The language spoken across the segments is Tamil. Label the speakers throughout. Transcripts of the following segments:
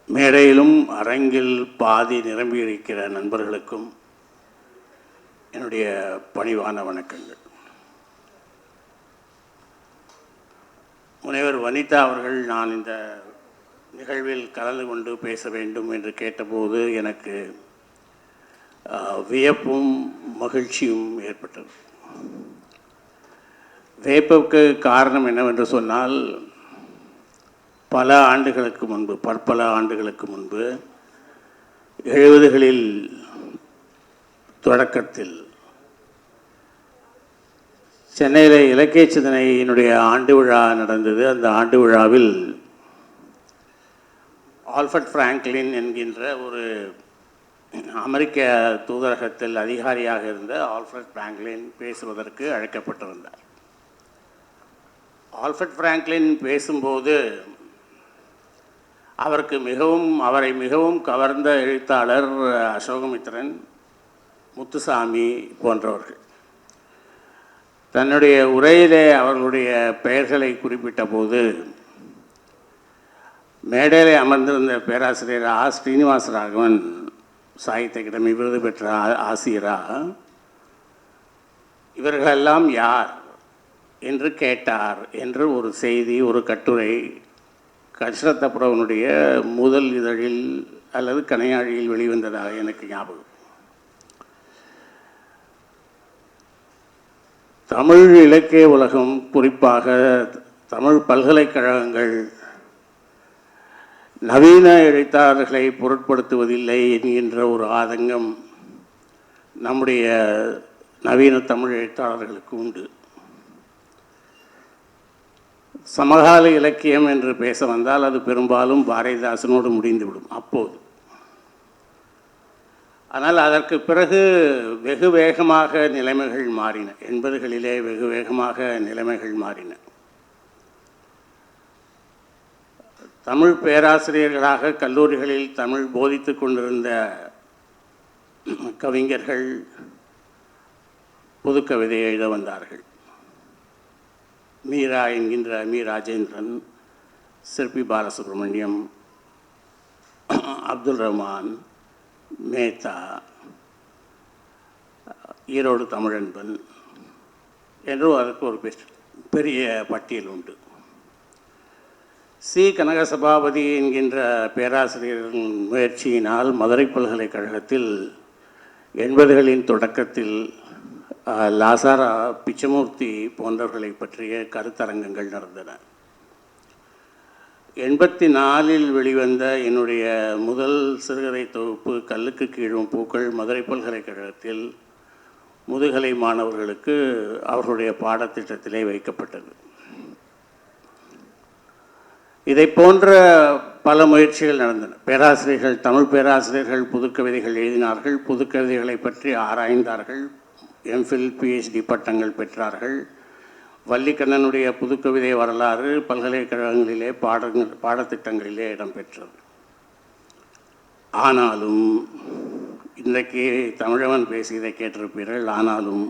Speaker 1: மேடையிலும் அரங்கில் பாதி நிரம்பியிருக்கிற நண்பர்களுக்கும் என்னுடைய பணிவான வணக்கங்கள். முனைவர் வனிதா அவர்கள் நான் இந்த நிகழ்வில் கலந்து கொண்டு பேச வேண்டும் என்று கேட்டபோது எனக்கு வியப்பும் மகிழ்ச்சியும் ஏற்பட்டது. வியப்புக்கு காரணம் என்னவென்று சொன்னால், பற்பல ஆண்டுகளுக்கு முன்பு 70களில் தொடக்கத்தில் சென்னையில் இலக்கிய சிந்தனையினுடைய ஆண்டு விழா நடந்தது. அந்த ஆண்டு விழாவில் ஆல்ஃபர்ட் பிராங்க்லின் என்கின்ற ஒரு அமெரிக்க தூதரகத்தில் அதிகாரியாக இருந்த ஆல்ஃபர்ட் பிராங்க்லின் பேசுவதற்கு அழைக்கப்பட்டிருந்தார். ஆல்ஃபர்ட் பிராங்க்லின் பேசும்போது அவரை மிகவும் கவர்ந்த எழுத்தாளர் அசோகமித்திரன், முத்துசாமி போன்றவர்கள். தன்னுடைய உரையிலே அவர்களுடைய பெயர்களை குறிப்பிட்ட போது மேடையிலே அமர்ந்திருந்த பேராசிரியர் ஸ்ரீனிவாச ராகவன், சாகித்ய அகாடமி விருது பெற்ற ஆசிரியரா, இவர்களெல்லாம் யார் என்று கேட்டார் என்று ஒரு செய்தி, ஒரு கட்டுரை கஷ்ரத்தப்புறவனுடைய முதல் இதழில் அல்லது கனையாழியில் வெளிவந்ததாக எனக்கு ஞாபகம். தமிழ் இலக்கிய உலகம், குறிப்பாக தமிழ் பல்கலைக்கழகங்கள் நவீன எழுத்தாளர்களை பொருட்படுத்துவதில்லை என்கின்ற ஒரு ஆதங்கம் நம்முடைய நவீன தமிழ் எழுத்தாளர்களுக்கு உண்டு. சமகால இலக்கியம் என்று பேச வந்தால் அது பெரும்பாலும் பாரதிதாசனோடு முடிந்துவிடும் அப்போது. ஆனால் அதற்கு பிறகு வெகு வேகமாக நிலைமைகள் மாறின. 80களிலே வெகு வேகமாக நிலைமைகள் மாறின. தமிழ் பேராசிரியர்களாக கல்லூரிகளில் தமிழ் போதித்து கொண்டிருந்த கவிஞர்கள் புதுக்கவிதை எழுத வந்தார்கள். மீரா என்கின்ற மீ ராஜேந்திரன், சிற்பி பாலசுப்ரமணியம், அப்துல் ரஹ்மான், மேத்தா, ஈரோடு தமிழன்பன் என்றும் அதற்கு ஒரு பெரிய பட்டியல் உண்டு. சி கனகசபாபதி என்கின்ற பேராசிரியரின் முயற்சியினால் மதுரை பல்கலைக்கழகத்தில் 80களின் தொடக்கத்தில் லாசாரா, பிச்சமூர்த்தி போன்றவர்களை பற்றிய கருத்தரங்கங்கள் நடந்தன. 84ல் வெளிவந்த என்னுடைய முதல் சிறுகதை தொகுப்பு கல்லுக்கு கீழும் பூக்கள் மதுரை பல்கலைக்கழகத்தில் முதுகலை மாணவர்களுக்கு அவர்களுடைய பாடத்திட்டத்திலே வைக்கப்பட்டது. இதை போன்ற பல முயற்சிகள் நடந்தன. தமிழ் பேராசிரியர்கள் புதுக்கவிதைகள் எழுதினார்கள், புதுக்கவிதைகளை பற்றி ஆராய்ந்தார்கள், எம்ஃபில் பிஹெச்டி பட்டங்கள் பெற்றார்கள். வள்ளிக்கண்ணனுடைய புதுக்கவிதை வரலாறு பல்கலைக்கழகங்களிலே பாடத்திட்டங்களிலே இடம்பெற்றது. ஆனாலும் இன்றைக்கு தமிழவன் பேசியதை கேட்டிருப்பீர்கள். ஆனாலும்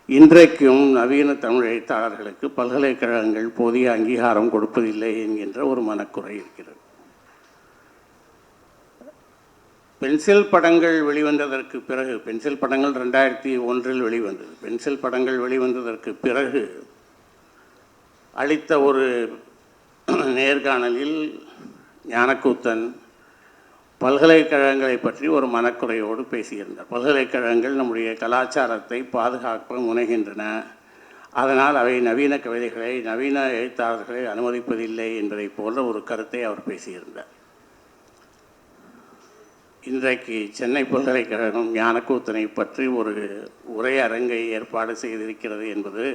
Speaker 1: இன்றைக்கும் நவீன தமிழ் எழுத்தாளர்களுக்கு பல்கலைக்கழகங்கள் போதிய அங்கீகாரம் கொடுப்பதில்லை என்கின்ற ஒரு மனக்குறை இருக்கிறது. பென்சில் படங்கள் வெளிவந்ததற்கு பிறகு, பென்சில் படங்கள் 2001 வெளிவந்தது. பென்சில் படங்கள் வெளிவந்ததற்கு பிறகு அளித்த ஒரு நேர்காணலில் ஞானக்கூத்தன் பல்கலைக்கழகங்களை பற்றி ஒரு மனக்குறையோடு பேசியிருந்தார். பல்கலைக்கழகங்கள் நம்முடைய கலாச்சாரத்தை பாதுகாக்க முனைகின்றன, அதனால் அவை நவீன கவிதைகளை, நவீன எழுத்தாளர்களை அனுமதிப்பதில்லை என்பதை போன்ற ஒரு கருத்தை அவர் பேசியிருந்தார். இன்றைக்கு சென்னை பல்கலைக்கழகம் ஞானக்கூத்தனை பற்றி ஒரு உரையரங்கை ஏற்பாடு செய்திருக்கிறது என்பது,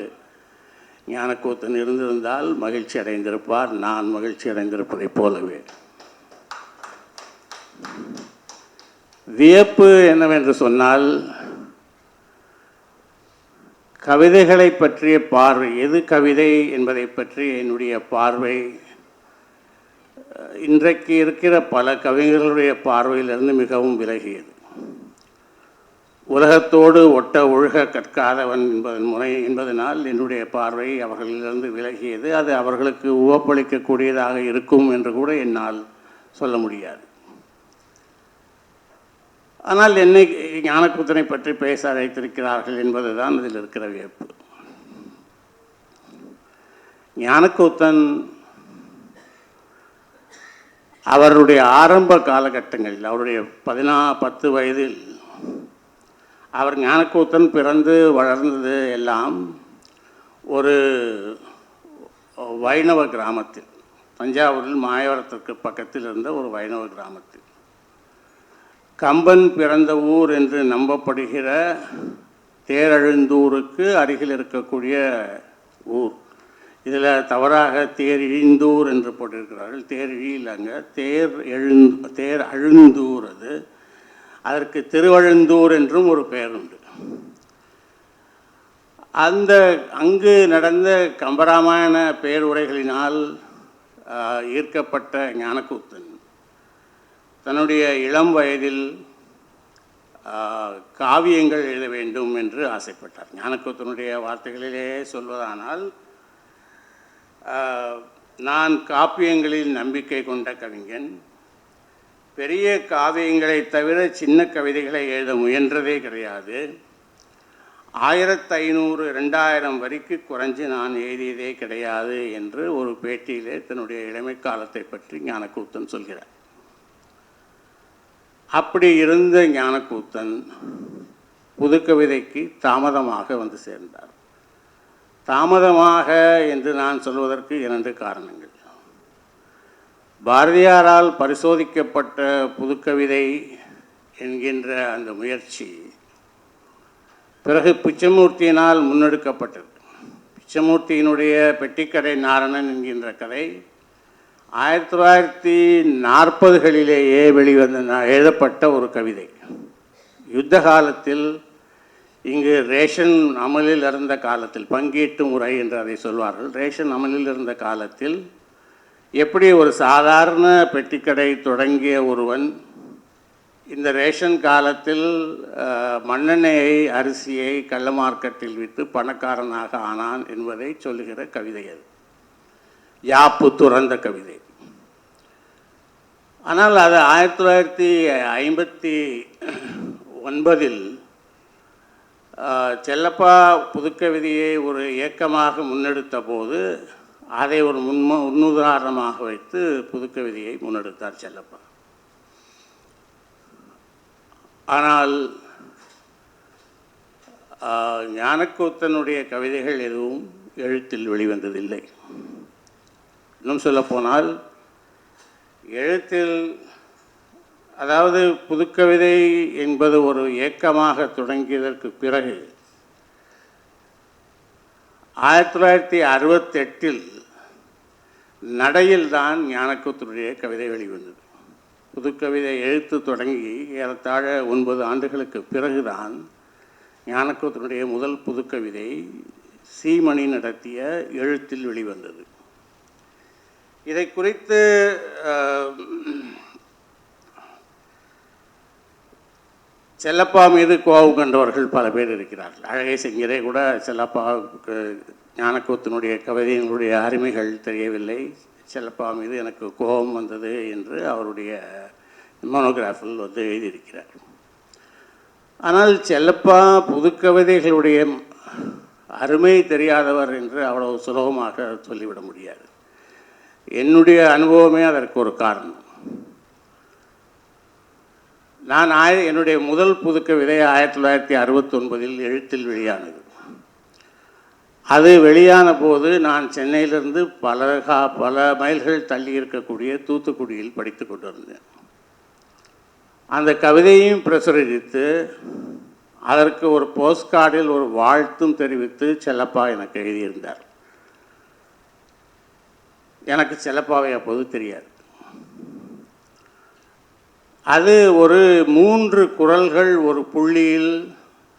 Speaker 1: ஞானக்கூத்தன் இருந்திருந்தால் மகிழ்ச்சி அடைந்திருப்பார், நான் மகிழ்ச்சி அடைந்திருப்பதைப் போலவே. வியப்பு என்னவென்று சொன்னால், கவிதைகளை பற்றிய பார்வை, எது கவிதை என்பதை பற்றி என்னுடைய பார்வை இன்றைக்கு இருக்கிற பல கவிஞர்களுடைய பார்வையிலிருந்து மிகவும் விலகியது. உலகத்தோடு ஒட்ட ஒழுக கற்காதவன் என்பதனால் என்னுடைய பார்வை அவர்களிலிருந்து விலகியது. அது அவர்களுக்கு உவப்பளிக்கக்கூடியதாக இருக்கும் என்று கூட என்னால் சொல்ல முடியாது. ஆனால் என்னை ஞானக்கூத்தனை பற்றி பேச அழைத்திருக்கிறார்கள் என்பதுதான் இதில் இருக்கிற வியப்பு. ஞானக்கூத்தன் அவருடைய ஆரம்ப காலகட்டங்களில், அவருடைய 10 வயதில், அவர் ஞானக்கூத்தன் பிறந்து வளர்ந்தது எல்லாம் ஒரு வைணவ கிராமத்தில், தஞ்சாவூரில் மாயவரத்திற்கு பக்கத்தில் இருந்த ஒரு வைணவ கிராமத்தில், கம்பன் பிறந்த ஊர் என்று நம்பப்படுகிற தேரெழுந்தூருக்கு அருகில் இருக்கக்கூடிய ஊர். இதில் தவறாக தேரிழிந்தூர் என்று போட்டிருக்கிறார்கள். தேரிழி இல்லைங்க, தேர் அழுந்தூர். அது அதற்கு திருவழுந்தூர் என்றும் ஒரு பெயர் உண்டு. அங்கு நடந்த கம்பராமாயண பேருரைகளினால் ஈர்க்கப்பட்ட ஞானக்கூத்தன் தன்னுடைய இளம் வயதில் காவியங்கள் எழுத வேண்டும் என்று ஆசைப்பட்டார். ஞானக்கூத்தனுடைய வார்த்தைகளிலே சொல்வதானால், நான் காப்பியங்களில் நம்பிக்கை கொண்ட கவிஞன், பெரிய காவியங்களை தவிர சின்ன கவிதைகளை எழுத முயன்றதே கிடையாது. 1500 2000 வரிக்கு குறைஞ்சி நான் எழுதியதே கிடையாது என்று ஒரு பேட்டியிலே தன்னுடைய இளமை காலத்தை பற்றி ஞானக்கூத்தன் சொல்கிறார். அப்படி இருந்த ஞானக்கூத்தன் புதுக்கவிதைக்கு தாமதமாக வந்து சேர்ந்தார். தாமதமாக என்று நான் சொல்வதற்கு 2 காரணங்கள். பாரதியாரால் பரிசோதிக்கப்பட்ட புதுக்கவிதை என்கின்ற அந்த முயற்சி பிறகு பிச்சமூர்த்தியினால் முன்னெடுக்கப்பட்டது. பிச்சமூர்த்தியினுடைய பெட்டிக்கடை நாரணன் என்கின்ற கதை 1940களிலேயே எழுதப்பட்ட ஒரு கவிதை. யுத்த காலத்தில், இங்கு ரேஷன் அமலில் இருந்த காலத்தில், பங்கீட்டு முறை என்று அதை சொல்வார்கள், ரேஷன் அமலில் இருந்த காலத்தில் எப்படி ஒரு சாதாரண பெட்டிக்கடை தொடங்கிய ஒருவன் இந்த ரேஷன் காலத்தில் மண்ணெண்ணெயை, அரிசியை கள்ள மார்க்கெட்டில் விற்று பணக்காரனாக ஆனான் என்பதை சொல்லுகிற கவிதை அது. யாப்பு துறந்த கவிதை. ஆனால் அது 1959 செல்லப்பா புதுக்கவிதையை ஒரு இயக்கமாக முன்னெடுத்த போது அதை ஒரு முன்னுதாரணமாக வைத்து புதுக்கவிதையை முன்னெடுத்தார் செல்லப்பா. ஆனால் ஞானக்கூத்தனுடைய கவிதைகள் எதுவும் எழுத்தில் வெளிவந்ததில்லை. இன்னும் சொல்லப்போனால் எழுத்தில், அதாவது புதுக்கவிதை என்பது ஒரு இயக்கமாக தொடங்கியதற்கு பிறகு 1968 நடையில்தான் ஞானக்கூத்தனுடைய கவிதை வெளிவந்தது. புதுக்கவிதை எழுத்து தொடங்கி ஏறத்தாழ 9 ஆண்டுகளுக்கு பிறகுதான் ஞானக்கூத்தனுடைய முதல் புதுக்கவிதை சீமணி நடத்திய எழுத்தில் வெளிவந்தது. இதை குறித்து செல்லப்பா மீது கோபம் கண்டவர்கள் பல பேர் இருக்கிறார்கள். அழகை செங்கரே கூட செல்லப்பாவுக்கு ஞானக்கூத்தனுடைய கவிதையினுடைய அருமைகள் தெரியவில்லை, செல்லப்பா மீது எனக்கு கோபம் வந்தது என்று அவருடைய மோனோகிராஃபில் வந்து எழுதியிருக்கிறார். ஆனால் செல்லப்பா புதுக்கவிதைகளுடைய அருமை தெரியாதவர் என்று அவ்வளவு சுலபமாக சொல்லிவிட முடியாது. என்னுடைய அனுபவமே அதற்கு ஒரு காரணம். நான் என்னுடைய முதல் புதுக்கவிதை 1969 எழுத்தில் வெளியானது. அது வெளியான போது நான் சென்னையிலிருந்து பல மைல்கள் தள்ளி இருக்கக்கூடிய தூத்துக்குடியில் படித்து கொண்டு வந்தேன். அந்த கவிதையும் பிரசுரித்து அதற்கு ஒரு போஸ்ட் கார்டில் ஒரு வாழ்த்தும் தெரிவித்து செல்லப்பா எனக்கு எழுதியிருந்தார். எனக்கு செல்லப்பாவை அப்போது தெரியாது. அது ஒரு 3 குறள்கள் ஒரு புள்ளியில்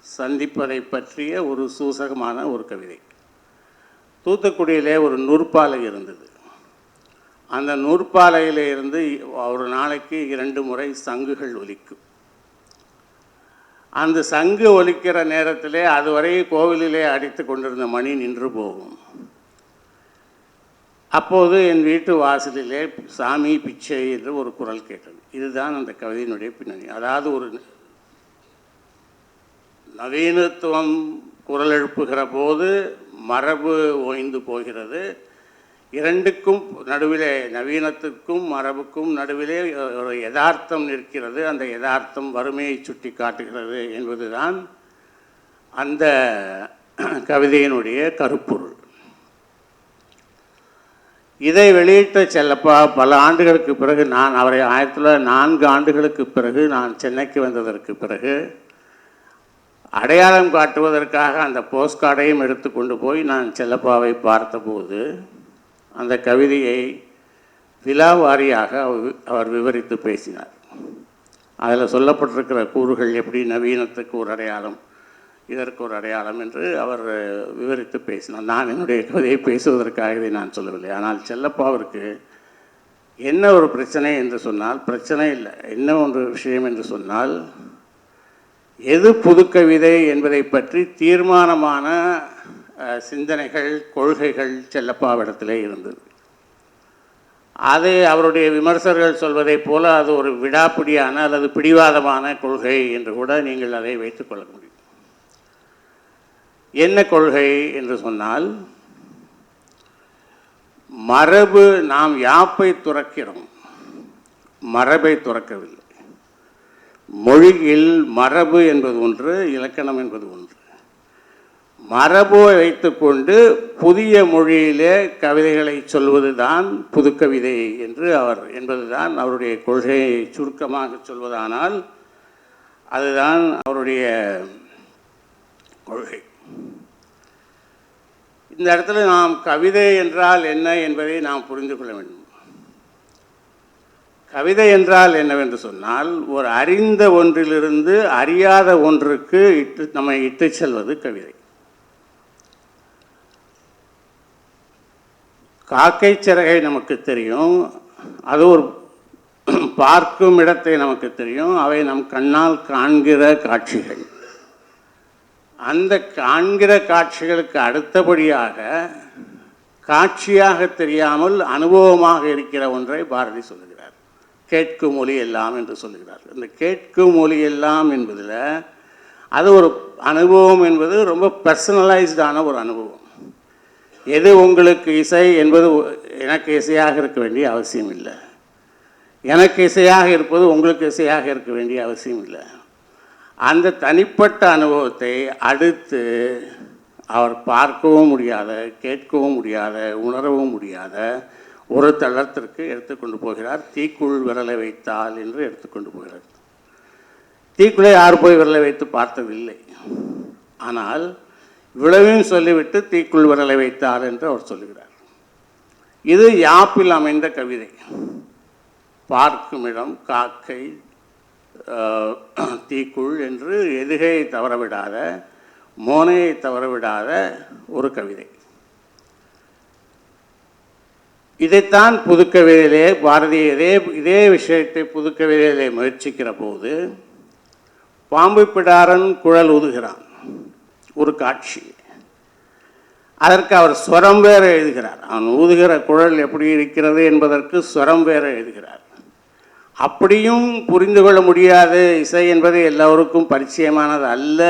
Speaker 1: சந்திப்பதை பற்றிய ஒரு சூசகமான ஒரு கவிதை. தூத்துக்குடியிலே ஒரு நூற்பாலை இருந்தது. அந்த நூற்பாலையில் இருந்து ஒரு நாளைக்கு 2 முறை சங்குகள் ஒலிக்கும். அந்த சங்கு ஒலிக்கிற நேரத்திலே அதுவரை கோவிலிலே அடித்து கொண்டிருந்த மணி நின்று போகும். அப்போது என் வீட்டு வாசலிலே சாமி பிச்சை என்று ஒரு குரல் கேட்டது. இதுதான் அந்த கவிதையினுடைய பின்னணி. அதாவது ஒரு நவீனத்துவம் குரல் எழுப்புகிற போது மரபு ஓய்ந்து போகிறது. இரண்டுக்கும் நடுவிலே, நவீனத்துக்கும் மரபுக்கும் நடுவிலே ஒரு யதார்த்தம் நிற்கிறது. அந்த யதார்த்தம் வறுமையை சுட்டி காட்டுகிறது என்பதுதான் அந்த கவிதையினுடைய கருப்பொருள். இதை வெளியிட்ட செல்லப்பா பல ஆண்டுகளுக்கு பிறகு, நான் அவரை 1904 ஆண்டுகளுக்கு பிறகு நான் சென்னைக்கு வந்ததற்கு பிறகு அடையாளம் காட்டுவதற்காக அந்த போஸ்ட் கார்டையும் எடுத்துக்கொண்டு போய் நான் செல்லப்பாவை பார்த்தபோது அந்த கவிதையை விலாவாரியாக அவர் விவரித்து பேசினார். அதில் சொல்லப்பட்டிருக்கிற கூறுகள் எப்படி நவீனத்துக்கு ஒரு அடையாளம், இதற்கு ஒரு அடையாளம் என்று அவர் விவரித்து பேசினார். நான் என்னுடைய கவிதையை பேசுவதற்காக இதை நான் சொல்லவில்லை. ஆனால் செல்லப்பாவிற்கு என்ன ஒரு பிரச்சனை என்று சொன்னால், பிரச்சனை இல்லை, என்ன ஒன்று விஷயம் என்று சொன்னால், எது புதுக்கவிதை என்பதை பற்றி தீர்மானமான சிந்தனைகள், கொள்கைகள் செல்லப்பாவிடத்திலே இருந்தது. அதை அவருடைய விமர்சகர்கள் சொல்வதைப் போல அது ஒரு விடாப்பிடியான அல்லது பிடிவாதமான கொள்கை என்று கூட நீங்கள் அதை வைத்துக்கொள்ள முடியும். என்ன கொள்கை என்று சொன்னால், மரபு, நாம் யாப்பை துறக்கிறோம், மரபை துறக்கவில்லை. மொழியில் மரபு என்பது ஒன்று, இலக்கணம் என்பது ஒன்று. மரபை வைத்துக்கொண்டு புதிய மொழியிலே கவிதைகளை சொல்வது தான் புதுக்கவிதை என்று என்பதுதான் அவருடைய கொள்கையை சுருக்கமாக சொல்வதானால் அதுதான் அவருடைய கொள்கை. இந்த இடத்துல நாம் கவிதை என்றால் என்ன என்பதை நாம் புரிந்து கொள்ள வேண்டும். கவிதை என்றால் என்னவென்று சொன்னால், ஒரு அறிந்த ஒன்றிலிருந்து அறியாத ஒன்றுக்கு நம்மை இட்டு செல்வது கவிதை. காக்கை சிறகை நமக்கு தெரியும், அது ஒரு பார்க்கும் இடத்தை நமக்கு தெரியும், அவை நம் கண்ணால் காண்கிற காட்சிகள். அந்த காண்கிற காட்சிகளுக்கு அடுத்தபடியாக காட்சியாக தெரியாமல் அனுபவமாக இருக்கிற ஒன்றை பாரதி சொல்லுகிறார். கேட்கும் மொழி எல்லாம் என்று சொல்லுகிறார். இந்த கேட்கும் மொழி எல்லாம் என்பதில் அது ஒரு அனுபவம் என்பது ரொம்ப பர்சனலைஸ்டான ஒரு அனுபவம். எது உங்களுக்கு இசை என்பது எனக்கு இசையாக இருக்க வேண்டிய அவசியம் இல்லை, எனக்கு இசையாக இருப்பது உங்களுக்கு இசையாக இருக்க வேண்டிய அவசியம் இல்லை. அந்த தனிப்பட்ட அனுபவத்தை அடுத்து அவர் பார்க்கவும் முடியாத, கேட்கவும் முடியாத, உணரவும் முடியாத ஒரு தளத்திற்கு எடுத்துக்கொண்டு போகிறார். தீக்குள் விரலை வைத்தால் என்று எடுத்துக்கொண்டு போகிறார். தீக்குள்ளே யார் போய் விரலை வைத்து பார்த்ததில்லை. ஆனால் விளைவையும் சொல்லிவிட்டு தீக்குள் விரலை வைத்தார் என்று அவர் சொல்லுகிறார். இது யாப்பில் அமைந்த கவிதை. பார்க்கும் இடம், காக்கை, தீக்குள் என்று எதுகையை தவறவிடாத, மோனையை தவறவிடாத ஒரு கவிதை. இதைத்தான் புதுக்கவிதையிலே பாரதி இதே விஷயத்தை புதுக்கவிதையிலே முயற்சிக்கிற போது, பாம்பு பிடாரன் குழல் ஊதுகிறான், ஒரு காட்சி. அதற்கு அவர் ஸ்வரம் வேற எழுதுகிறார். அவன் ஊதுகிற குழல் எப்படி இருக்கிறது என்பதற்கு ஸ்வரம் வேற எழுதுகிறார். அப்படியும் புரிந்து கொள்ள முடியாது. இசை என்பது எல்லோருக்கும் பரிச்சயமானது அல்ல,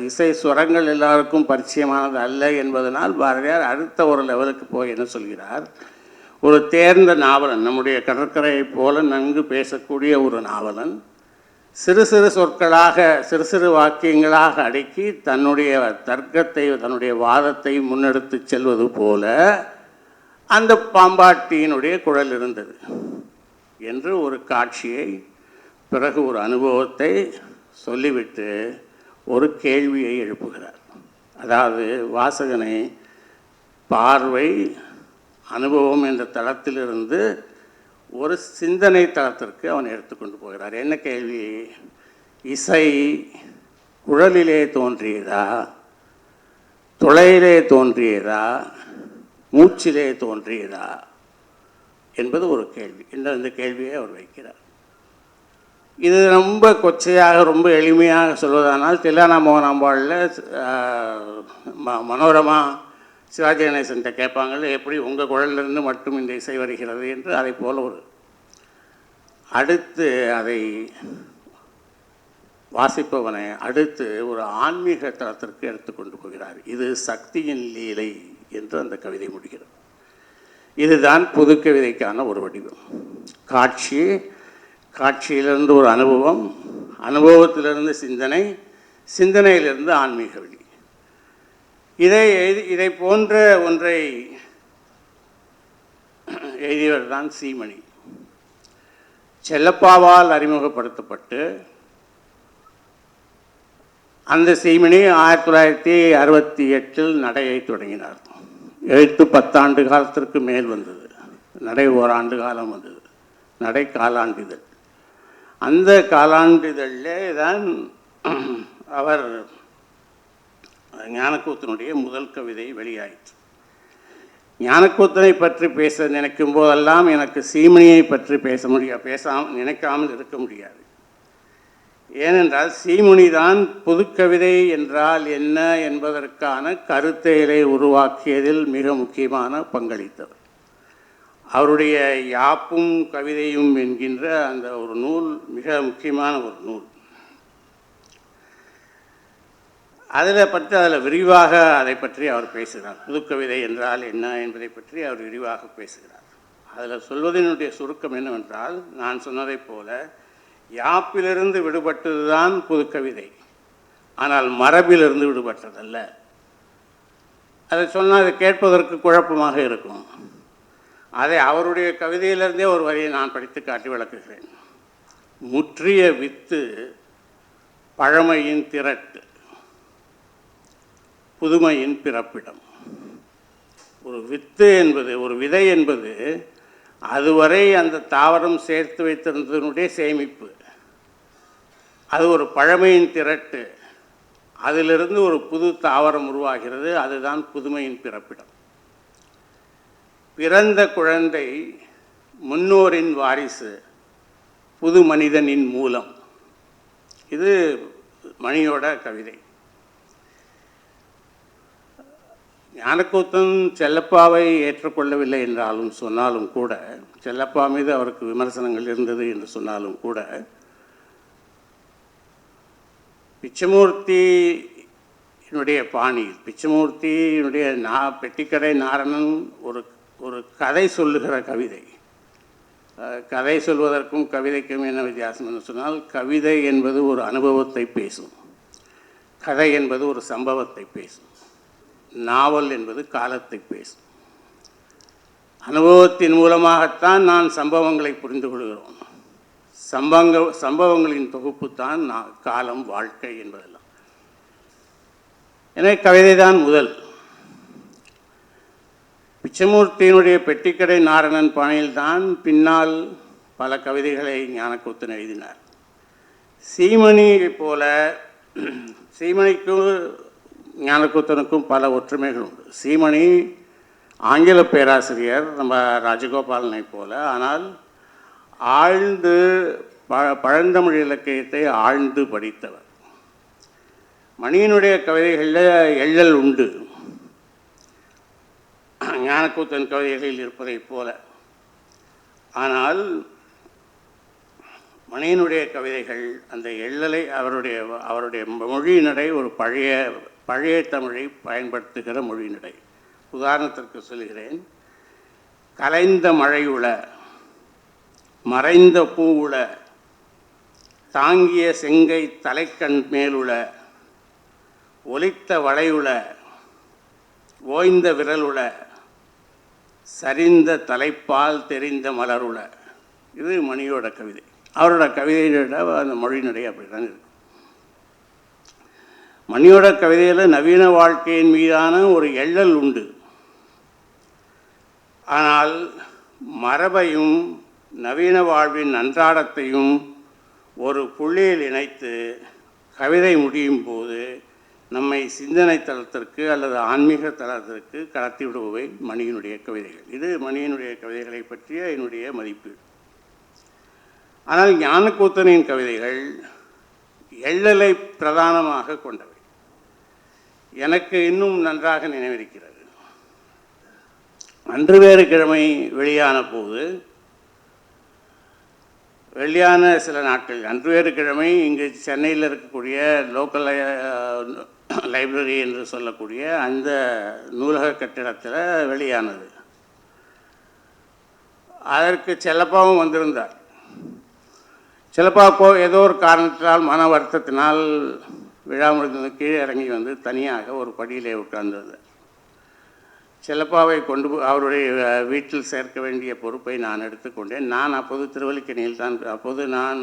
Speaker 1: இசை ஸ்வரங்கள் எல்லாருக்கும் பரிச்சயமானது அல்ல என்பதனால் பாரதியார் அடுத்த ஒரு லெவலுக்கு போய் என்ன சொல்கிறார், ஒரு தேர்ந்த நாவலன், நம்முடைய கடற்கரையை போல நன்கு பேசக்கூடிய ஒரு நாவலன் சிறு சிறு சொற்களாக, சிறு சிறு வாக்கியங்களாக அடுக்கி தன்னுடைய தர்க்கத்தை, தன்னுடைய வாதத்தை முன்னெடுத்து செல்வது போல அந்த பாம்பாட்டியினுடைய குழல் இருந்தது என்று ஒரு காட்சியை, பிறகு ஒரு அனுபவத்தை சொல்லிவிட்டு ஒரு கேள்வியை எழுப்புகிறார். அதாவது வாசகனை பார்வை, அனுபவம் என்ற தளத்திலிருந்து ஒரு சிந்தனை தளத்திற்கு அவன் எடுத்துக்கொண்டு போகிறார். என்ன கேள்வி? இசை குழலிலே தோன்றியதா, துளையிலே தோன்றியதா, மூச்சிலே தோன்றியதா என்பது ஒரு கேள்வி. இந்த கேள்வியை அவர் வைக்கிறார். இது ரொம்ப கொச்சையாக, ரொம்ப எளிமையாக சொல்வதானால் தில்லானா மோகனாம்பாளில் மனோரமா சிவாஜி கணேசன்கிட்ட கேட்பாங்கள்ல, எப்படி உங்கள் குழலிலிருந்து மட்டும் இந்த இசை வருகிறது என்று. அதை போல் ஒரு அடுத்து அதை வாசிப்பவனை அடுத்து ஒரு ஆன்மீக தளத்திற்கு எடுத்துக்கொண்டு போகிறார். இது சக்தியின் லீலை என்று அந்த கவிதை முடிகிறது. இதுதான் புது கவிதைக்கான ஒரு வடிவம். காட்சி, காட்சியிலிருந்து ஒரு அனுபவம், அனுபவத்திலிருந்து சிந்தனை, சிந்தனையிலிருந்து ஆன்மீக வழி. இதை போன்ற ஒன்றை எழுதியவர் தான் சீமணி. செல்லப்பாவால் அறிமுகப்படுத்தப்பட்டு அந்த சீமணி 1968 நடையை தொடங்கினார். எழுத்து 10 ஆண்டு காலத்திற்கு மேல் வந்தது, நடை ஓராண்டு காலம் வந்தது. நடை காலாண்டிதழ். அந்த காலாண்டிதழிலே தான் அவர் ஞானக்கூத்தனுடைய முதல் கவிதை வெளியாயிற்று. ஞானக்கூத்தனை பற்றி பேச நினைக்கும் போதெல்லாம் எனக்கு சீமணியை பற்றி நினைக்காமல் இருக்க முடியாது. ஏனென்றால் சீமணி தான் புதுக்கவிதை என்றால் என்ன என்பதற்கான கருத்தைகளை உருவாக்கியதில் மிக முக்கியமான பங்களித்தவர். அவருடைய யாப்பும் கவிதையும் என்கின்ற அந்த ஒரு நூல் மிக முக்கியமான ஒரு நூல். அதில் விரிவாக அதை பற்றி அவர் பேசுகிறார். புதுக்கவிதை என்றால் என்ன என்பதை பற்றி அவர் விரிவாக பேசுகிறார். அதில் சொல்வதனுடைய சுருக்கம் என்னவென்றால், நான் சொன்னதைப் போல யாப்பிலிருந்து விடுபட்டது தான் புதுக்கவிதை, ஆனால் மரபிலிருந்து விடுபட்டதல்ல. அதை சொன்னால் அது கேட்பதற்கு குழப்பமாக இருக்கும். அதை அவருடைய கவிதையிலிருந்தே ஒரு வரியை நான் படித்து காட்டி விளக்குகிறேன். முற்றிய வித்து பழமையின் திரட்டு, புதுமையின் பிறப்பிடம். ஒரு வித்து என்பது, ஒரு விதை என்பது அதுவரை அந்த தாவரம் சேர்த்து வைத்திருந்ததனுடைய சேமிப்பு. அது ஒரு பழமையின் திரட்டு. அதிலிருந்து ஒரு புது தாவரம் உருவாகிறது. அதுதான் புதுமையின் பிறப்பிடம். பிறந்த குழந்தை முன்னோரின் வாரிசு, புது மனிதனின் மூலம். இது மணியோட கவிதை. ஞானக்கூத்தன் செல்லப்பாவை ஏற்றுக்கொள்ளவில்லை என்றாலும் சொன்னாலும் கூட, செல்லப்பா மீது அவருக்கு விமர்சனங்கள் இருந்தது என்று சொன்னாலும் கூட, பிச்சமூர்த்தியினுடைய பாணியில், பிச்சமூர்த்தியினுடைய பெட்டிக்கடை நாரணன் ஒரு கதை சொல்லுகிற கவிதை. கதை சொல்வதற்கும் கவிதைக்கும் என்ன வித்தியாசம் என்று சொன்னால், கவிதை என்பது ஒரு அனுபவத்தை பேசும், கதை என்பது ஒரு சம்பவத்தை பேசும், நாவல் என்பது காலத்தை பேசும். அனுபவத்தின் மூலமாகத்தான் நான் சம்பவங்களை புரிந்து கொள்கிறோம். சம்பவங்களின் தொகுப்பு தான் காலம், வாழ்க்கை என்பதெல்லாம். எனவே கவிதை தான் முதல். பிச்சமூர்த்தியினுடைய பெட்டிக்கடை நாரணன் பாணியில்தான் பின்னால் பல கவிதைகளை ஞானக்கூத்தன் எழுதினார். சீமணியை போல சீமணிக்கும் ஞானக்கூத்தனுக்கும் பல ஒற்றுமைகள் உண்டு. சீமணி ஆங்கில பேராசிரியர் நம்ம ராஜகோபாலனை போல, ஆனால் ஆழ்ந்து பழந்தமிழ் இலக்கியத்தை ஆழ்ந்து படித்தவர். மணியினுடைய கவிதைகளில் எள்ளல் உண்டு, ஞானக்கூத்தன் கவிதைகளில் இருப்பதைப் போல. ஆனால் மணியினுடைய கவிதைகள் அந்த எள்ளலை, அவருடைய மொழி நடை ஒரு பழைய தமிழை பயன்படுத்துகிற மொழி நடை. உதாரணத்திற்கு சொல்கிறேன். கலைந்த மழையுள, மறைந்த பூவுள, தாங்கிய செங்கை தலைக்கண் மேலுள, ஒலித்த வளையுள, ஓய்ந்த விரலுள, சரிந்த தலைப்பால் தெரிந்த மலருள. இது மணியோட கவிதை. அவரோட கவிதையோட அந்த மொழி நடை அப்படி தான் இருக்கும். மணியோட கவிதையில் நவீன வாழ்க்கையின் மீதான ஒரு எள்ளல் உண்டு. ஆனால் மரபையும் நவீன வாழ்வின் அன்றாடத்தையும் ஒரு புள்ளியில் இணைத்து கவிதை முடியும் போது நம்மை சிந்தனை தளத்திற்கு அல்லது ஆன்மீக தளத்திற்கு கடத்தி விடுபவை மணியினுடைய கவிதைகள். இது மணியினுடைய கவிதைகளை பற்றிய என்னுடைய மதிப்பீடு. ஆனால் ஞானக்கூத்தனின் கவிதைகள் எள்ளலை பிரதானமாக கொண்டவை. எனக்கு இன்னும் நன்றாக நினைவிருக்கிறது. அன்று வேறு கிழமை வெளியான சில நாட்கள், அன்று வேறு கிழமை இங்கு சென்னையில் இருக்கக்கூடிய லோக்கல் லைப்ரரி என்று சொல்லக்கூடிய அந்த நூலக கட்டிடத்தில் வெளியானது. அதற்கு செல்லப்பாவும் வந்திருந்தார். செல்லப்பா ஏதோ ஒரு காரணத்தினால், மன வருத்தத்தினால் விழா முடிந்தது கீழே இறங்கி வந்து தனியாக ஒரு படியிலே உட்கார்ந்தது. செல்லப்பாவை அவருடைய வீட்டில் சேர்க்க வேண்டிய பொறுப்பை நான் எடுத்துக்கொண்டேன். நான் அப்போது திருவல்லிக்கேணியில் தான், அப்போது நான்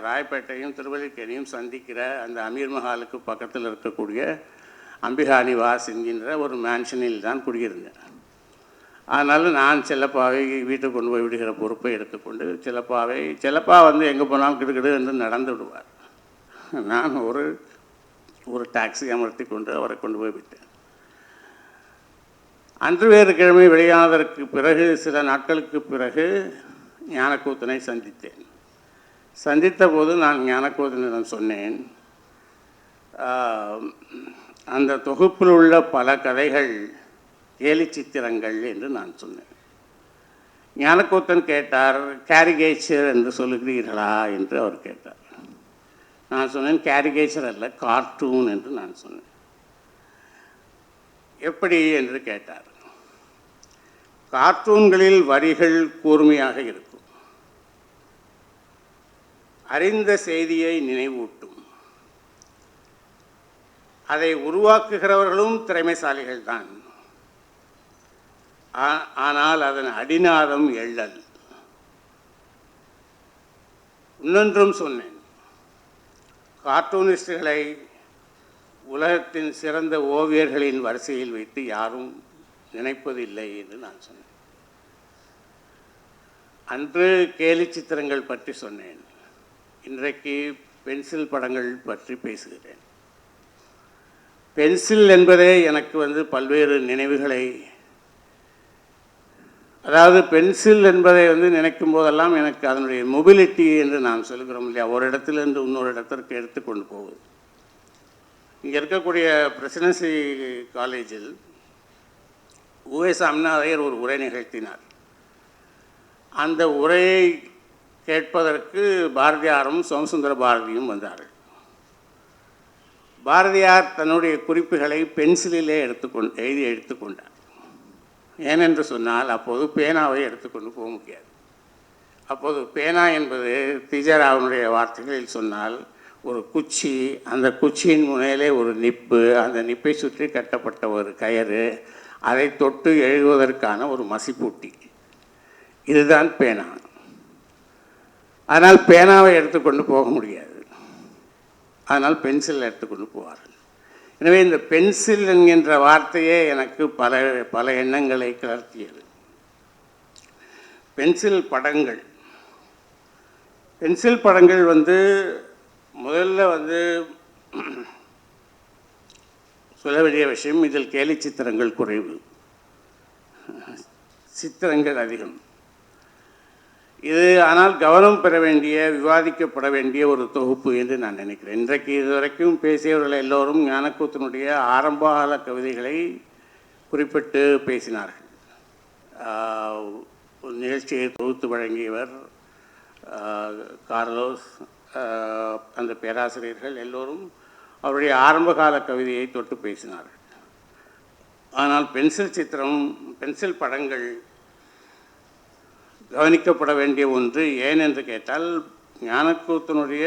Speaker 1: ராயப்பேட்டையும் திருவல்லிக்கேணியும் சந்திக்கிற அந்த அமீர் மஹாலுக்கு பக்கத்தில் இருக்கக்கூடிய அம்பிகா நிவாஸ் என்கின்ற ஒரு மேன்ஷனில் தான் குடியிருந்தேன். அதனால் நான் செல்லப்பாவை வீட்டுக்கு கொண்டு போய் விடுகிற பொறுப்பை எடுத்துக்கொண்டு செல்லப்பா வந்து எங்கே போனாலும் கிடுக்கிடு என்று நடந்து விடுவார். நான் ஒரு டாக்ஸி அமர்த்தி கொண்டு அவரை கொண்டு போய் விட்டேன். அன்று வேறு கிழமை வெளியானதற்கு பிறகு சில நாட்களுக்கு பிறகு ஞானக்கூத்தனை சந்தித்தேன். சந்தித்த போது நான் ஞானக்கூத்தனிடம் சொன்னேன், அந்த தொகுப்பில் உள்ள பல கதைகள் கேலி சித்திரங்கள் என்று நான் சொன்னேன். ஞானக்கூத்தன் கேட்டார், கேரிகேச்சர் என்று சொல்லுகிறீர்களா என்று அவர் கேட்டார். நான் சொன்னேன், கேரிகேச்சர் அல்ல, கார்ட்டூன் என்று நான் சொன்னேன். எப்படி என்று கேட்டார். கார்ட்டூன்களில் வரிகள் கூர்மையாக இருக்கும், அறிந்த செய்தியை நினைவூட்டும், அதை உருவாக்குகிறவர்களும் திறமைசாலிகள் தான். ஆனால் அதன் அடிநாதம் எள்ளல். இன்னொன்றும் சொன்னேன், கார்ட்டூனிஸ்டுகளை உலகத்தின் சிறந்த ஓவியர்களின் வரிசையில் வைத்து யாரும் நினைப்பதில்லை என்று நான் சொன்னேன். அன்று கேலி சித்திரங்கள் பற்றி சொன்னேன், இன்றைக்கு பென்சில் படங்கள் பற்றி பேசுகிறேன். பென்சில் என்பதே எனக்கு பல்வேறு நினைவுகளை, அதாவது பென்சில் என்பதை நினைக்கும் போதெல்லாம் எனக்கு அதனுடைய மொபிலிட்டி என்று நாம் சொல்கிறோம் இல்லையா, ஒரு இடத்திலிருந்து இன்னொரு இடத்திற்கு எடுத்துக்கொண்டு போகுது. இங்கே இருக்கக்கூடிய பிரசிடென்சி காலேஜில் உவேஸ் அண்ணாவையர் ஒரு உரை நிகழ்த்தினார். அந்த உரையை கேட்பதற்கு பாரதியாரும் சோமசுந்தர பாரதியும் வந்தார்கள். பாரதியார் தன்னுடைய குறிப்புகளை பென்சிலிலே எழுதி எடுத்துக்கொண்டார். ஏனென்று சொன்னால், அப்போது பேனாவை எடுத்துக்கொண்டு போக முடியாது. அப்போது பேனா என்பது திஜராவனுடைய வார்த்தைகளில் சொன்னால் ஒரு குச்சி, அந்த குச்சியின் முனையிலே ஒரு நிப்பு, அந்த நிப்பை சுற்றி கட்டப்பட்ட ஒரு கயிறு, அதை தொட்டு எழுதுவதற்கான ஒரு மசிப்பூட்டி, இதுதான் பேனா. அதனால் பேனாவை எடுத்துக்கொண்டு போக முடியாது. அதனால் பென்சில் எடுத்துக்கொண்டு போவார்கள். எனவே இந்த பென்சில் என்கின்ற வார்த்தையே எனக்கு பல எண்ணங்களை கிளர்த்தியது. பென்சில் படங்கள் முதல்ல சொல்ல வேண்டிய விஷயம், இதில் கேலி சித்திரங்கள் குறைவு, சித்திரங்கள் அதிகம். இது ஆனால் கவனம் பெற வேண்டிய, விவாதிக்கப்பட வேண்டிய ஒரு தொகுப்பு என்று நான் நினைக்கிறேன். இன்றைக்கு இதுவரைக்கும் பேசியவர்கள் எல்லோரும் ஞானக்கூத்தனுடைய ஆரம்பகால கவிதைகளை குறிப்பிட்டு பேசினார்கள். நிகழ்ச்சியை தொகுத்து வழங்கியவர் கார்லோஸ், அந்த பேராசிரியர்கள் எல்லோரும் அவருடைய ஆரம்பகால கவிதையை தொட்டு பேசினார்கள். ஆனால் பென்சில் படங்கள் கவனிக்கப்பட வேண்டிய ஒன்று. ஏன் என்று கேட்டால், ஞானக்கூத்தனுடைய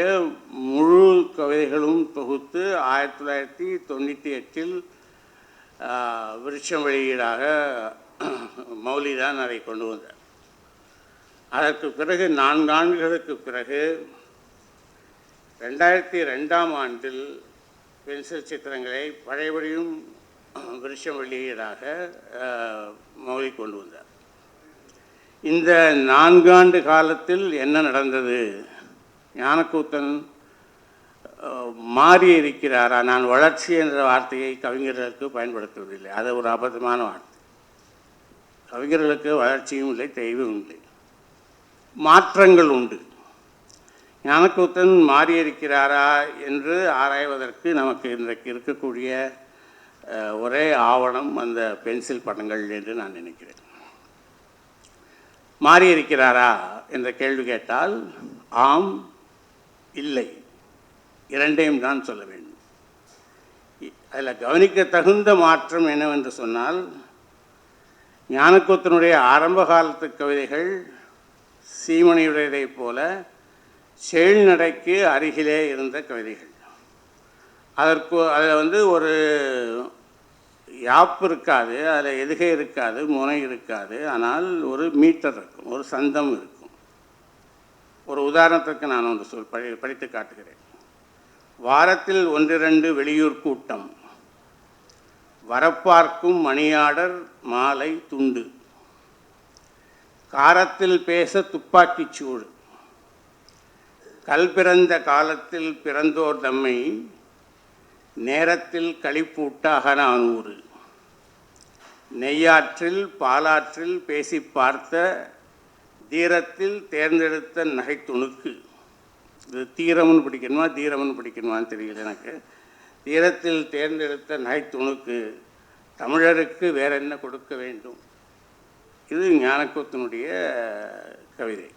Speaker 1: முழு கவிதைகளும் தொகுத்து 1998 விருட்சம் வெளியீடாக மௌலிதான் அதை கொண்டு வந்தார். அதற்கு பிறகு 4 ஆண்டுகளுக்கு பிறகு 2002 பென்சில் சித்திரங்களை பழையபடியும் விருட்சம் வெளியீடாக மௌலி கொண்டு வந்தார். இந்த 4 ஆண்டு காலத்தில் என்ன நடந்தது? ஞானக்கூத்தன் மாறி இருக்கிறாரா? நான் வளர்ச்சி என்ற வார்த்தையை கவிஞர்களுக்கு பயன்படுத்துவதில்லை, அது ஒரு அபத்தமான வார்த்தை. கவிஞர்களுக்கு வளர்ச்சியும் இல்லை, தெய்வம் இல்லை, மாற்றங்கள் உண்டு. ஞானக்கூத்தன் மாறி இருக்கிறாரா என்று ஆராய்வதற்கு நமக்கு இன்றைக்கு இருக்கக்கூடிய ஒரே ஆவணம் அந்த பென்சில் படங்கள் என்று நான் நினைக்கிறேன். மாறியிருக்கிறாரா என்ற கேள்வி கேட்டால் ஆம், இல்லை, இரண்டையும் தான் சொல்ல வேண்டும். அதில் கவனிக்க தகுந்த மாற்றம் என்னவென்று சொன்னால், ஞானக்கூத்தனுடைய ஆரம்ப காலத்து கவிதைகள் சீமணியுடையதைப் போல செழில்நடைக்கு அருகிலே இருந்த கவிதைகள். அதில் ஒரு யாப்பு இருக்காது, அதில் எதுகை இருக்காது, முனை இருக்காது, ஆனால் ஒரு மீட்டர் இருக்கும், ஒரு சந்தம் இருக்கும். ஒரு உதாரணத்துக்கு நான் ஒன்று படித்து காட்டுகிறேன். வாரத்தில் 1-2 வெளியூர் கூட்டம், வரப்பார்க்கும் மணியாடர் மாலை துண்டு, காரத்தில் பேச துப்பாக்கிச் சூடு, கல் பிறந்த காலத்தில் பிறந்தோர் தம்மை நேரத்தில் களிப்பூட்ட அகநானூறு, நெய்யாற்றில் பாலாற்றில் பேசி பார்த்த தீரத்தில் தேர்ந்தெடுத்த நகைத்துணுக்கு. இது தீரம்னு பிடிக்கணுமா தீரம்னு பிடிக்கணுமான்னு தெரியல எனக்கு. தீரத்தில் தேர்ந்தெடுத்த நகைத்துணுக்கு, தமிழருக்கு வேற என்ன கொடுக்க வேண்டும். இது ஞானக்கூத்தனுடைய கவிதை,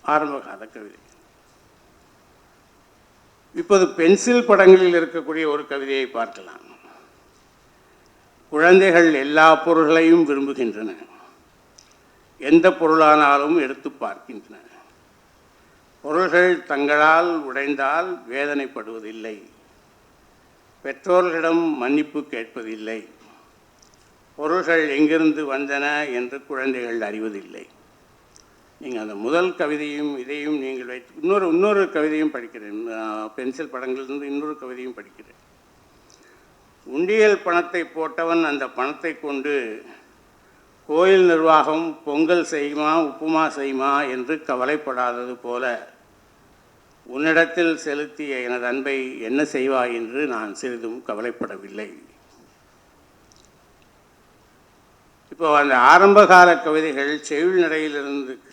Speaker 1: ஆரம்பகால கவிதை. இப்போது பென்சில் படங்களில் இருக்கக்கூடிய ஒரு கவிதையை பார்க்கலாம். குழந்தைகள் எல்லா பொருள்களையும் விரும்புகின்றன, எந்த பொருளானாலும் எடுத்து பார்க்கின்றன. பொருள்கள் தங்களால் உடைந்தால் வேதனைப்படுவதில்லை, பெற்றோர்களிடம் மன்னிப்பு கேட்பதில்லை, பொருள்கள் எங்கிருந்து வந்தன என்று குழந்தைகள் அறிவதில்லை. நீங்கள் அந்த முதல் கவிதையும் இதையும் நீங்கள் வைத்து இன்னொரு கவிதையும் படிக்கிறேன். பென்சில் படங்களிலிருந்து இன்னொரு கவிதையும் படிக்கிறேன். உண்டியல் பணத்தை போட்டவன் அந்த பணத்தை கொண்டு கோயில் நிர்வாகம் பொங்கல் செய்யுமா உப்புமா செய்யுமா என்று கவலைப்படாதது போல உன்னிடத்தில் செலுத்திய எனது அன்பை என்ன செய்வாய் என்று நான் சிறிதும் கவலைப்படவில்லை. இப்போ அந்த ஆரம்பகால கவிதைகள்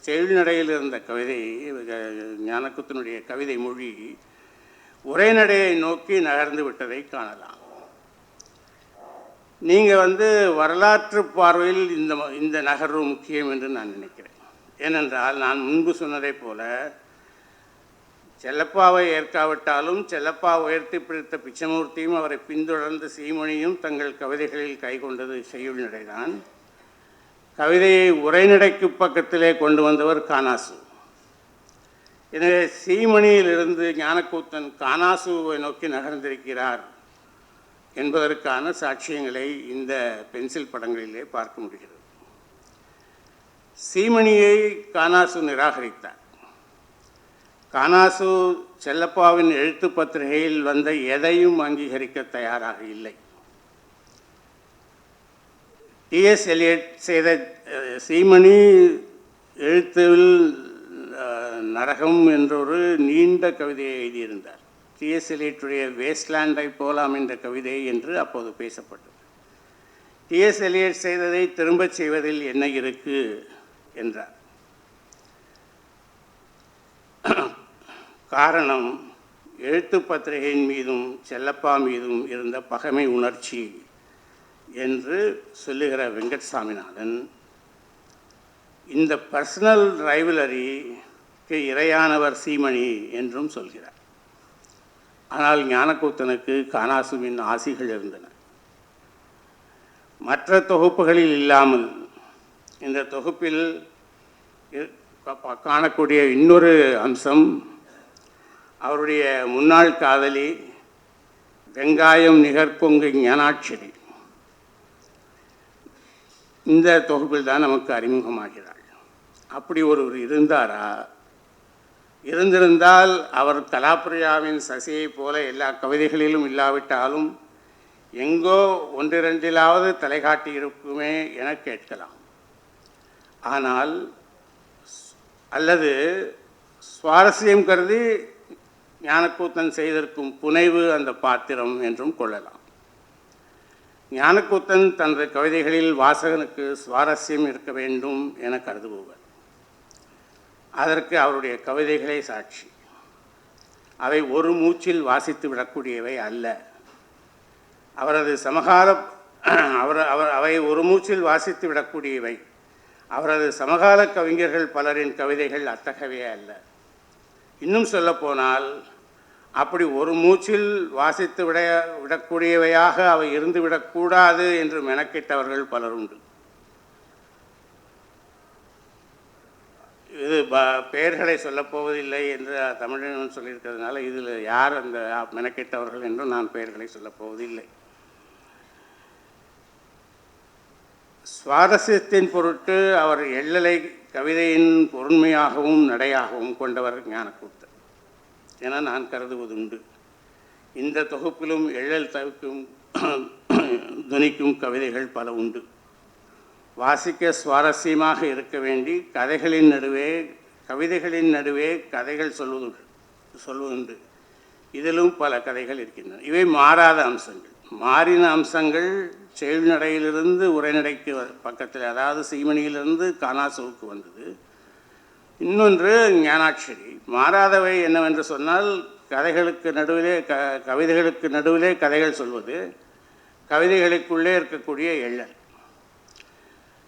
Speaker 1: செவிழ்நடையில் இருந்த கவிதை, ஞானக்கூத்தனுடைய கவிதை மொழி உரைநடையை நோக்கி நகர்ந்து விட்டதை காணலாம். நீங்கள் வரலாற்று பார்வையில் இந்த நகர்வு முக்கியம் என்று நான் நினைக்கிறேன். ஏனென்றால் நான் முன்பு சொன்னதை போல செல்லப்பாவை ஏற்காவிட்டாலும் செல்லப்பா உயர்த்தி பிடித்த பிச்சமூர்த்தியும் அவரை பின்தொடர்ந்த சீமணியும் தங்கள் கவிதைகளில் கைக்கொண்டது செய்யுள்நடைதான். கவிதையை உரைநடைக்கு பக்கத்திலே கொண்டு வந்தவர் கானாசு. எனவே சீமணியிலிருந்து ஞானக்கூத்தன் கானாசுவை நோக்கி நகர்ந்திருக்கிறார் என்பதற்கான சாட்சியங்களை இந்த பென்சில் படங்களிலே பார்க்க முடிகிறது. சீமணியை கானாசு நிராகரித்தார். கானாசு செல்லப்பாவின் எழுத்து பத்திரிகையில் வந்த எதையும் அங்கீகரிக்க தயாராக இல்லை. டிஎஸ் எலியட் செய்த சீமணி எழுத்தில் நரகம் என்றொரு நீண்ட கவிதையை எழுதியிருந்தார். டிஎஸ் எலியட்டுடைய வேஸ்ட்லேண்டை போலாம் என்ற கவிதை என்று அப்போது பேசப்பட்டது. டிஎஸ் எலியட் செய்ததை திரும்பச் செய்வதில் என்ன இருக்கு என்றார். காரணம், எழுத்து பத்திரிகையின் மீதும் செல்லப்பா மீதும் இருந்த பகைமை உணர்ச்சி என்று சொல்லுகிற வெங்கட் சாமிநாதன் இந்த பர்சனல் ரைவலரிக்கு இரையானவர் சீமணி என்றும் சொல்கிறார். ஆனால் ஞானக்கூத்தனுக்கு கானாசுவின் ஆசிகள் இருந்தன. மற்ற தொகுப்புகளில் இல்லாமல் இந்த தொகுப்பில் காணக்கூடிய இன்னொரு அம்சம், அவருடைய முன்னாள் காதலி வெங்காயம் நிகர்கொங்கு ஞானாட்சரி இந்த தொகுப்பில் தான் நமக்கு அறிமுகமாகிறாள். அப்படி ஒருவர் இருந்தாரா? இருந்திருந்தால் அவர் கலாப்ரியாவின் சசியை போல எல்லா கவிதைகளிலும் இல்லாவிட்டாலும் எங்கோ 1-2 தலை காட்டியிருக்குமே என கேட்கலாம். ஆனால் அல்லது சுவாரஸ்யம் கருதி ஞானக்கூத்தன் செய்திருக்கும் புனைவு அந்த பாத்திரம் என்றும் கொள்ளலாம். ஞானக்கூத்தன் தனது கவிதைகளில் வாசகனுக்கு சுவாரஸ்யம் இருக்க வேண்டும் என கருதுபவர். அதற்கு அவருடைய கவிதைகளே சாட்சி. அவை ஒரு மூச்சில் வாசித்து விடக்கூடியவை அல்ல. அவரது சமகால அவை ஒரு மூச்சில் வாசித்து விடக்கூடியவை. அவரது சமகால கவிஞர்கள் பலரின் கவிதைகள் அத்தகையவே அல்ல. இன்னும் சொல்லப்போனால் அப்படி ஒரு மூச்சில் வாசித்து விடக்கூடியவையாக அவை இருந்துவிடக்கூடாது என்று மெனக்கிட்டவர்கள் பலர் உண்டு. இது பெயர்களை சொல்லப்போவதில்லை என்று தமிழன் சொல்லியிருக்கிறதுனால இதில் யார் அந்த மெனக்கிட்டவர்கள் என்றும் நான் பெயர்களை சொல்லப்போவதில்லை. சுவாரஸ்யத்தின் பொருட்டு அவர் எள்ளலை கவிதையின் பொருண்மையாகவும் நடையாகவும் கொண்டவர் ஞானக்கூத்தர் என நான் கருதுவதுண்டு. இந்த தொகுப்பிலும் எள்ளல் தவிக்கும் துணிக்கும் கவிதைகள் பல உண்டு. வாசிக்க சுவாரஸ்யமாக இருக்க வேண்டி கவிதைகளின் நடுவே கதைகள் சொல்வதுண்டு. இதிலும் பல கதைகள் இருக்கின்றன. இவை மாறாத அம்சங்கள். மாறின அம்சங்கள் செயல்நடையிலிருந்து உரைநடைக்கு பக்கத்தில், அதாவது செய்மணியிலிருந்து காணாசோவுக்கு வந்தது. இன்னொன்று ஞானாட்சரி. மாறாதவை என்னவென்று சொன்னால் கவிதைகளுக்கு நடுவிலே கதைகள் சொல்வது, கவிதைகளுக்குள்ளே இருக்கக்கூடிய எள்ளல்.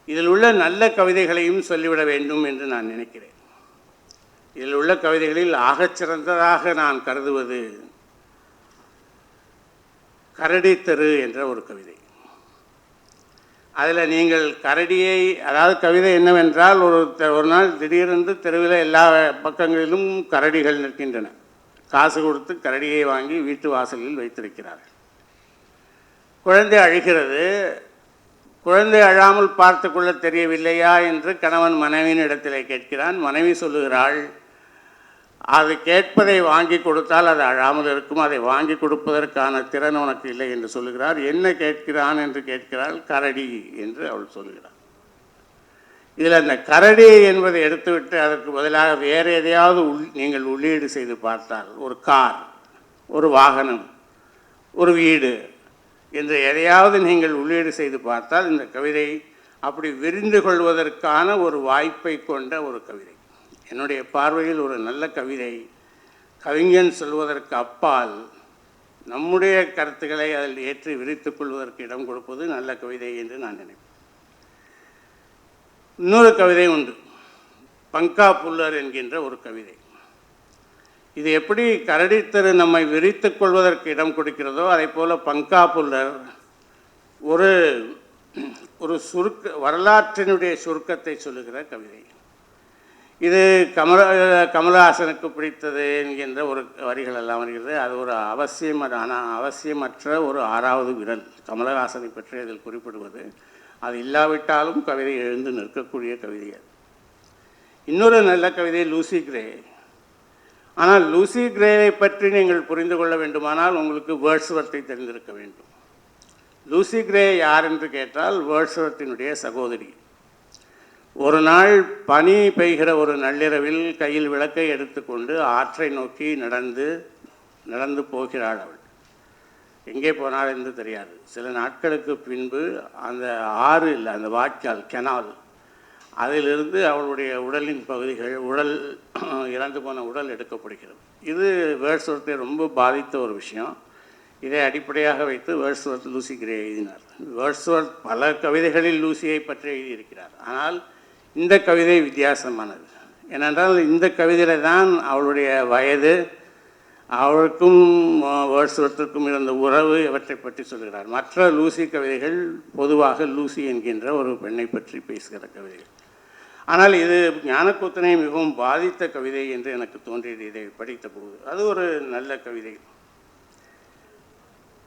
Speaker 1: இதில் உள்ள நல்ல கவிதைகளையும் சொல்லிவிட வேண்டும் என்று நான் நினைக்கிறேன். இதில் உள்ள கவிதைகளில் ஆகச்சிறந்ததாக நான் கருதுவது கரடி தெரு என்ற ஒரு கவிதை. அதில் நீங்கள் கரடியை, அதாவது கவிதை என்னவென்றால், ஒரு நாள் திடீரென்று தெருவில் எல்லா பக்கங்களிலும் கரடிகள் நிற்கின்றன. காசு கொடுத்து கரடியை வாங்கி வீட்டு வாசலில் வைத்திருக்கிறார்கள். குழந்தை அழுகிறது. குழந்தை அழாமல் பார்த்து கொள்ள தெரியவில்லையா என்று கணவன் மனைவியின் இடத்திலே கேட்கிறான். மனைவி சொல்லுகிறாள், அது கேட்பதை வாங்கி கொடுத்தால் அது அழாமல் இருக்கும், அதை வாங்கி கொடுப்பதற்கான திறன் உனக்கு இல்லை என்று சொல்லுகிறார். என்ன கேட்கிறான் என்று கேட்கிறாள். கரடி என்று அவள் சொல்லுகிறாள். இதில் அந்த கரடி என்பதை எடுத்துவிட்டு அதற்கு பதிலாக வேறு எதையாவது நீங்கள் உள்ளீடு செய்து பார்த்தால், ஒரு கார், ஒரு வாகனம், ஒரு வீடு என்று எதையாவது நீங்கள் உள்ளீடு செய்து பார்த்தால் இந்த கவிதை அப்படி விரிந்து கொள்வதற்கான ஒரு வாய்ப்பை கொண்ட ஒரு கவிதை. என்னுடைய பார்வையில் ஒரு நல்ல கவிதை கவிஞன் சொல்வதற்கு அப்பால் நம்முடைய கருத்துக்களை அதில் ஏற்றி விரித்துக் கொள்வதற்கு இடம் கொடுப்பது நல்ல கவிதை என்று நான் நினைப்பேன். இன்னொரு கவிதை உண்டு, பங்கா புல்லர் என்கின்ற ஒரு கவிதை. இது எப்படி கரடித்தரு நம்மை விரித்துக் கொள்வதற்கு இடம் கொடுக்கிறதோ அதை போல பங்கா புல்லர் ஒரு வரலாற்றினுடைய சுருக்கத்தை சொல்லுகிற கவிதை. இது கமலஹாசனுக்கு பிடித்தது என்கின்ற ஒரு வரிகள் எல்லாம் வருகிறது. அது ஒரு அவசியமற்ற ஒரு 6வது விரல் கமலஹாசனை பற்றி அதில் குறிப்பிடுவது. அது இல்லாவிட்டாலும் கவிதை எழுந்து நிற்கக்கூடிய கவிதை. இன்னொரு நல்ல கவிதை லூசி கிரே. ஆனால் லூசி கிரேயை பற்றி நீங்கள் புரிந்து கொள்ள வேண்டுமானால் உங்களுக்கு வேர்ட்ஸ்வர்த்தை தெரிந்திருக்க வேண்டும். லூசி கிரே யார் என்று கேட்டால் வேர்ட்ஸ்வர்த்தினுடைய சகோதரி. ஒரு நாள் பனி பெய்கிற ஒரு நள்ளிரவில் கையில் விளக்கை எடுத்துக்கொண்டு ஆற்றை நோக்கி நடந்து போகிறாள். அவள் எங்கே போனாள் என்று தெரியாது. சில நாட்களுக்கு பின்பு அந்த ஆறு இல்லை, அந்த வாய்க்கால், கெனால், அதிலிருந்து அவளுடைய உடலின் பகுதிகள், இறந்து போன உடல் எடுக்கப்படுகிறது. இது வேர்ட்ஸ்வர்த்தை ரொம்ப பாதித்த ஒரு விஷயம். இதை அடிப்படையாக வைத்து வேர்ட்ஸ்வர்த் லூசி கிரே எழுதினார். வேர்ட்ஸ்வர்த் பல கவிதைகளில் லூசியை பற்றி எழுதியிருக்கிறார். ஆனால் இந்த கவிதை வித்தியாசமானது. ஏனென்றால் இந்த கவிதையில் தான் அவளுடைய வயது, அவளுக்கும் வேர்ட்ஸ்வர்த்திற்கும் இருந்த உறவு, இவற்றை பற்றி சொல்கிறார். மற்ற லூசி கவிதைகள் பொதுவாக லூசி என்கின்ற ஒரு பெண்ணை பற்றி பேசுகிற கவிதைகள். ஆனால் இது ஞானக்கூத்தனை மிகவும் பாதித்த கவிதை என்று எனக்கு தோன்றியது இதை படித்த போது. அது ஒரு நல்ல கவிதை.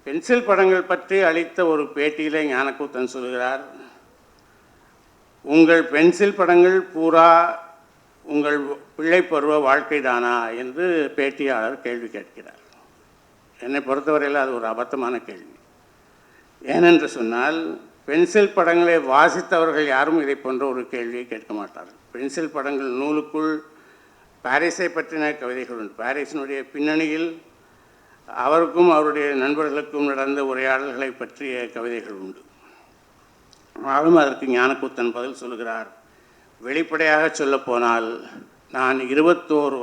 Speaker 1: பென்சில் படங்கள் பற்றி அளித்த ஒரு பேட்டியிலே ஞானக்கூத்தன் சொல்கிறார், உங்கள் பென்சில் படங்கள் பூரா உங்கள் பிள்ளை பருவ வாழ்க்கை தானா என்று பேட்டியாளர் கேள்வி கேட்கிறார். என்னை பொறுத்தவரையில் அது ஒரு அபத்தமான கேள்வி. ஏனென்று சொன்னால் பென்சில் படங்களை வாசித்தவர்கள் யாரும் இதை போன்ற ஒரு கேள்வியை கேட்க மாட்டார்கள். பென்சில் படங்கள் நூலுக்குள் பாரிஸை பற்றின கவிதைகள் உண்டு. பாரிஸினுடைய பின்னணியில் அவருக்கும் அவருடைய நண்பர்களுக்கும் நடந்த உரையாடல்களை பற்றிய கவிதைகள் உண்டு. ஆனாலும் அதற்கு ஞானக்கூத்தன் பதில் சொல்கிறார், வெளிப்படையாக சொல்லப்போனால் நான் 21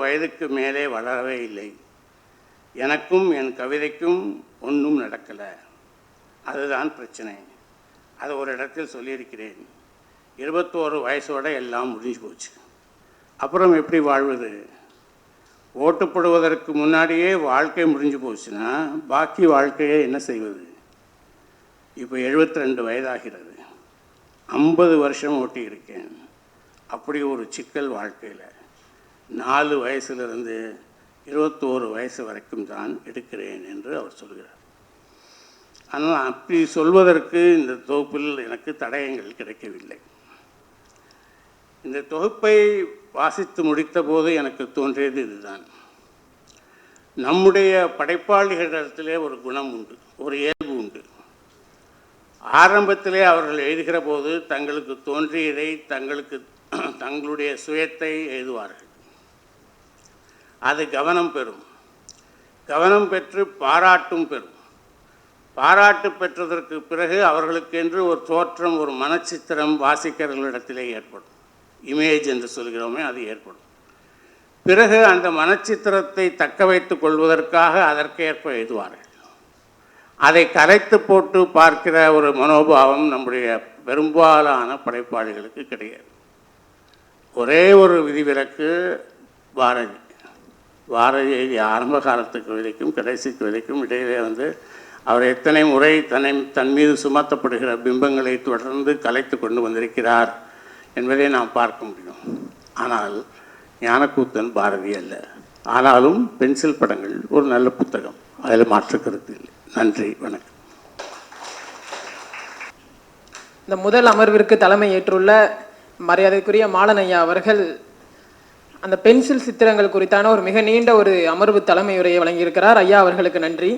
Speaker 1: வயதுக்கு மேலே வளரவே இல்லை. எனக்கும் என் கவிதைக்கும் ஒன்றும் நடக்கலை. அதுதான் பிரச்சனை. அது ஒரு இடத்தில் சொல்லியிருக்கிறேன். 21 வயசோட எல்லாம் முடிஞ்சு போச்சு. அப்புறம் எப்படி வாழ்வது? ஓட்டு போடுவதற்கு முன்னாடியே வாழ்க்கை முடிஞ்சு போச்சுன்னா பாக்கி வாழ்க்கையை என்ன செய்வது? இப்போ 72 வயதாகிறது. 50 வருஷம் ஓட்டி இருக்கேன். அப்படி ஒரு சிக்கல் வாழ்க்கையில் 4 வயசுலேருந்து 21 வயசு வரைக்கும் தான் எடுக்கிறேன் என்று அவர் சொல்கிறார். ஆனால் அப்படி சொல்வதற்கு இந்த தொகுப்பில் எனக்கு தடயங்கள் கிடைக்கவில்லை. இந்த தொகுப்பை வாசித்து முடித்த போது எனக்கு தோன்றியது இதுதான். நம்முடைய படைப்பாளிகளிடத்திலே ஒரு குணம் உண்டு, ஒரு இயல்பு உண்டு. ஆரம்பத்திலே அவர்கள் எழுதுகிற போது தங்களுக்கு தோன்றியதை தங்களுடைய சுயத்தை எழுதுவார்கள். அது கவனம் பெறும். கவனம் பெற்று பாராட்டும் பெறும். பாராட்டு பெற்றதற்கு பிறகு அவர்களுக்கென்று ஒரு தோற்றம், ஒரு மனச்சித்திரம் வாசிக்கிறவர்களிடத்திலே ஏற்படும். இமேஜ் என்று சொல்கிறோமே, அது ஏற்படும். பிறகு அந்த மனச்சித்திரத்தை தக்க வைத்துக் கொள்வதற்காக அதற்கேற்ப எழுதுவார்கள். அதை கரைத்து போட்டு பார்க்கிற ஒரு மனோபாவம் நம்முடைய பெரும்பாலான படைப்பாளிகளுக்கு கிடையாது. ஒரே ஒரு விதிவிலக்கு பாரதி. பாரதி ஆரம்ப காலத்துக்கு வரைக்கும் கடைசிக்கு வரைக்கும் இடையிலே அவர் எத்தனை முறை தன் மீது சுமத்தப்படுகிற பிம்பங்களை தொடர்ந்து கலைத்து கொண்டு வந்திருக்கிறார் என்பதை நாம் பார்க்க முடியும். ஆனால் ஞானக்கூத்தன் பாரதி அல்ல. ஆனாலும் பென்சில் படங்கள் ஒரு நல்ல புத்தகம், அதில் மாற்று கருத்து இல்லை. நன்றி, வணக்கம்.
Speaker 2: இந்த முதல் அமர்விற்கு தலைமை ஏற்றுள்ள மரியாதைக்குரிய மாலன் ஐயா அவர்கள் அந்த பென்சில் சித்திரங்கள் குறித்தான ஒரு மிக நீண்ட ஒரு அமர்வு தலைமை உரையை வழங்கியிருக்கிறார். ஐயா அவர்களுக்கு நன்றி.